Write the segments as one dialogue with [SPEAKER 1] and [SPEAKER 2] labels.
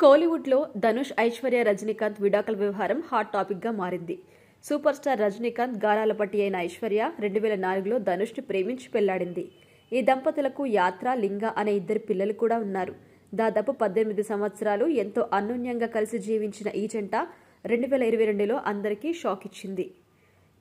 [SPEAKER 1] కోలీవుడ్లో ధనుష్, ఐశ్వర్య, రజనీకాంత్ విడాకుల వ్యవహారం హాట్ టాపిక్గా మారింది. సూపర్ స్టార్ రజనీకాంత్ గారాల పట్టి అయిన ఐశ్వర్య 2004లో ధనుష్ను ప్రేమించి పెళ్లాడింది. ఈ దంపతులకు యాత్ర, లింగ అనే ఇద్దరు పిల్లలు కూడా ఉన్నారు. దాదాపు 18 సంవత్సరాలు ఎంతో అన్యోన్యంగా కలిసి జీవించిన ఈ జంట 2022లో అందరికీ షాక్ ఇచ్చింది.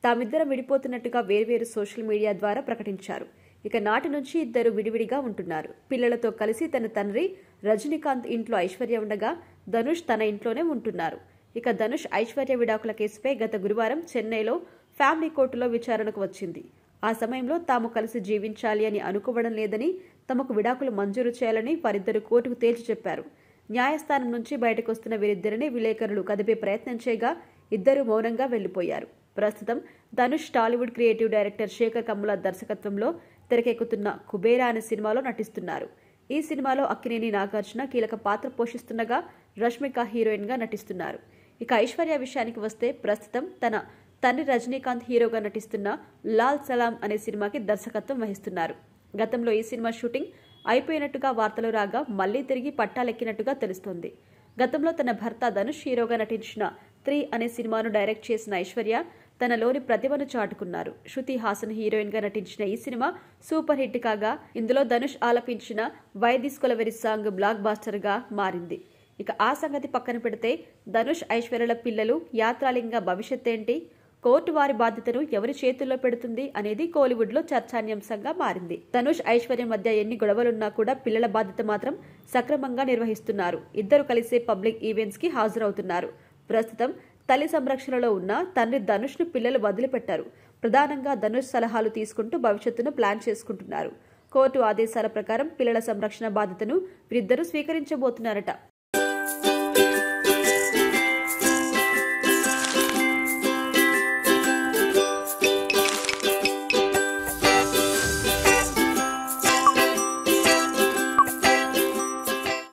[SPEAKER 1] తామిద్దరం విడిపోతున్నట్టుగా వేర్వేరు సోషల్ మీడియా ద్వారా ప్రకటించారు. ఇక నాటి నుంచి ఇద్దరు విడివిడిగా ఉంటున్నారు. పిల్లలతో కలిసి తన తండ్రి రజనీకాంత్ ఇంట్లో ఐశ్వర్య ఉండగా ధనుష్ తన ఇంట్లోనే ఉంటున్నారు. ఇక ధనుష్, ఐశ్వర్య విడాకుల కేసుపై గత గురువారం చెన్నైలో ఫ్యామిలీ కోర్టులో విచారణకు వచ్చింది. ఆ సమయంలో తాము కలిసి జీవించాలి అని అనుకోవడం లేదని, తమకు విడాకులు మంజూరు చేయాలని వారిద్దరూ కోర్టుకు తేల్చి చెప్పారు. న్యాయస్థానం నుంచి బయటకు వస్తున్న వీరిద్దరిని విలేకరులు కదిపే ప్రయత్నం చేయగా ఇద్దరు మౌనంగా వెళ్లిపోయారు. ప్రస్తుతం ధనుష్ టాలీవుడ్ క్రియేటివ్ డైరెక్టర్ శేఖర్ కమ్ముల దర్శకత్వంలో తెరకెక్కుతున్న కుబేరా అనే సినిమాలో నటిస్తున్నారు. ఈ సినిమాలో అక్కినేని నాగార్జున కీలక పాత్ర పోషిస్తుండగా రష్మిక హీరోయిన్ గా నటిస్తున్నారు. ఇక ఐశ్వర్య విషయానికి వస్తే ప్రస్తుతం తన తండ్రి రజనీకాంత్ హీరోగా నటిస్తున్న లాల్ సలాం అనే సినిమాకి దర్శకత్వం వహిస్తున్నారు. గతంలో ఈ సినిమా షూటింగ్ అయిపోయినట్టుగా వార్తలు రాగా మళ్లీ తిరిగి పట్టాలెక్కినట్టుగా తెలుస్తోంది. గతంలో తన భర్త ధనుష్ హీరోగా నటించిన 3 అనే సినిమాను డైరెక్ట్ చేసిన ఐశ్వర్య తనలోని ప్రతిభను చాటుకున్నారు. శృతి హాసన్ హీరోయిన్ గా నటించిన ఈ సినిమా సూపర్ హిట్ కాగా ఇందులో ధనుష్ ఆలపించిన why this Kolaveri song blockbuster గా మారింది. ఇక ఆ సంగతి పక్కన పెడితే ధనుష్, ఐశ్వర్యల పిల్లలు, యాత్రాలింగ భవిష్యత్తేంటి, కోర్టు వారి బాధ్యతను ఎవరి చేతుల్లో పెడుతుంది అనేది కోలీవుడ్ లో చర్చానీయాంశంగా మారింది. ధనుష్, ఐశ్వర్య మధ్య ఎన్ని గొడవలున్నా కూడా పిల్లల బాధ్యత మాత్రం సక్రమంగా నిర్వహిస్తున్నారు. ఇద్దరు కలిసే పబ్లిక్ ఈవెంట్స్ కి హాజరవుతున్నారు. ప్రస్తుతం తల్లి సంరక్షణలో ఉన్న తండ్రి ధనుష్ ను పిల్లలు వదిలిపెట్టారు. ప్రధానంగా ధనుష్ సలహాలు తీసుకుంటూ భవిష్యత్తును ప్లాన్ చేసుకుంటున్నారు. కోర్టు ఆదేశాల ప్రకారం పిల్లల సంరక్షణ బాధ్యతను వీరిద్దరూ స్వీకరించబోతున్నారట.